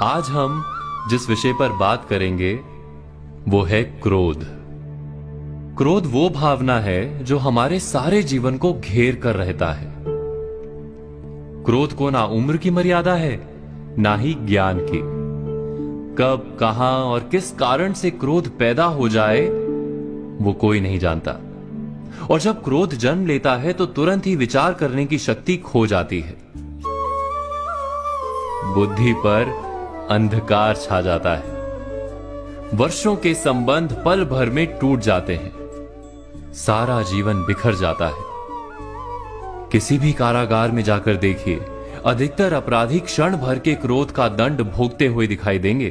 आज हम जिस विषय पर बात करेंगे वो है क्रोध। क्रोध वो भावना है जो हमारे सारे जीवन को घेर कर रहता है। क्रोध को ना उम्र की मर्यादा है, ना ही ज्ञान की। कब, कहां और किस कारण से क्रोध पैदा हो जाए वो कोई नहीं जानता। और जब क्रोध जन्म लेता है तो तुरंत ही विचार करने की शक्ति खो जाती है। बुद्धि पर अंधकार छा जाता है। वर्षों के संबंध पल भर में टूट जाते हैं। सारा जीवन बिखर जाता है। किसी भी कारागार में जाकर देखिए, अधिकतर अपराधी क्षण भर के क्रोध का दंड भोगते हुए दिखाई देंगे,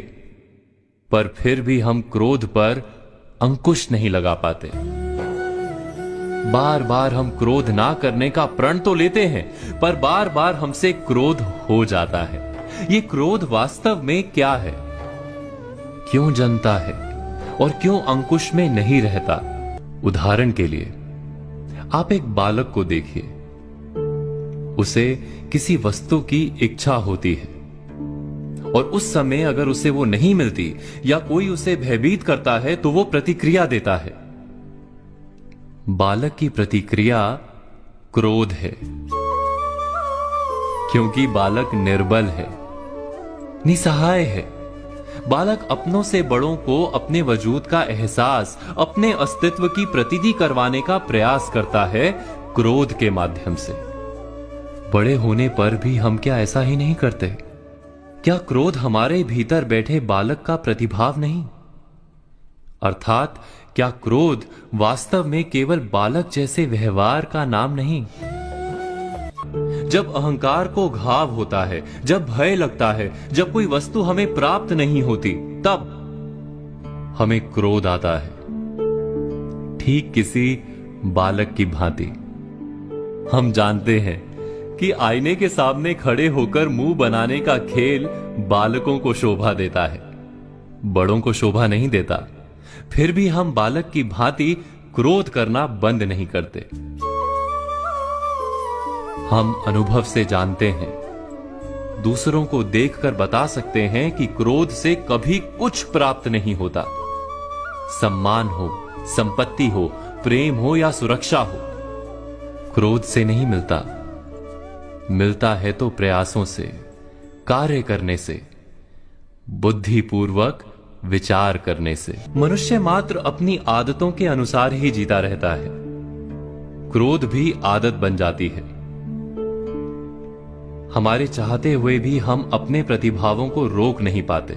पर फिर भी हम क्रोध पर अंकुश नहीं लगा पाते। बार बार हम क्रोध ना करने का प्रण तो लेते हैं, पर बार बार हमसे क्रोध हो जाता है। ये क्रोध वास्तव में क्या है, क्यों जन्मता है और क्यों अंकुश में नहीं रहता? उदाहरण के लिए आप एक बालक को देखिए। उसे किसी वस्तु की इच्छा होती है और उस समय अगर उसे वो नहीं मिलती या कोई उसे भयभीत करता है तो वो प्रतिक्रिया देता है। बालक की प्रतिक्रिया क्रोध है, क्योंकि बालक निर्बल है, निसहाय है। बालक अपनों से बड़ों को अपने वजूद का एहसास, अपने अस्तित्व की प्रतीति करवाने का प्रयास करता है क्रोध के माध्यम से। बड़े होने पर भी हम क्या ऐसा ही नहीं करते? क्या क्रोध हमारे भीतर बैठे बालक का प्रतिभाव नहीं? अर्थात क्या क्रोध वास्तव में केवल बालक जैसे व्यवहार का नाम नहीं? जब अहंकार को घाव होता है, जब भय लगता है, जब कोई वस्तु हमें प्राप्त नहीं होती, तब हमें क्रोध आता है। ठीक किसी बालक की भांति। हम जानते हैं कि आईने के सामने खड़े होकर मुंह बनाने का खेल बालकों को शोभा देता है, बड़ों को शोभा नहीं देता। फिर भी हम बालक की भांति क्रोध करना बंद नहीं करते। हम अनुभव से जानते हैं, दूसरों को देखकर बता सकते हैं कि क्रोध से कभी कुछ प्राप्त नहीं होता। सम्मान हो, संपत्ति हो, प्रेम हो या सुरक्षा हो, क्रोध से नहीं मिलता। मिलता है तो प्रयासों से, कार्य करने से, बुद्धिपूर्वक विचार करने से। मनुष्य मात्र अपनी आदतों के अनुसार ही जीता रहता है। क्रोध भी आदत बन जाती है। हमारे चाहते हुए भी हम अपने प्रतिभावों को रोक नहीं पाते।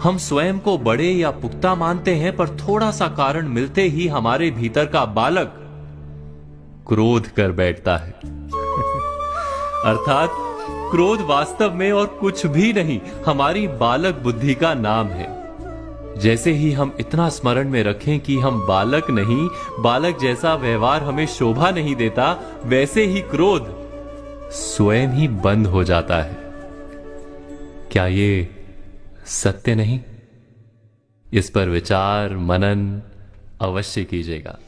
हम स्वयं को बड़े या पुख्ता मानते हैं, पर थोड़ा सा कारण मिलते ही हमारे भीतर का बालक क्रोध कर बैठता है। अर्थात क्रोध वास्तव में और कुछ भी नहीं, हमारी बालक बुद्धि का नाम है। जैसे ही हम इतना स्मरण में रखें कि हम बालक नहीं, बालक जैसा व्यवहार हमें शोभा नहीं देता, वैसे ही क्रोध स्वयं ही बंद हो जाता है। क्या ये सत्य नहीं? इस पर विचार मनन अवश्य कीजिएगा।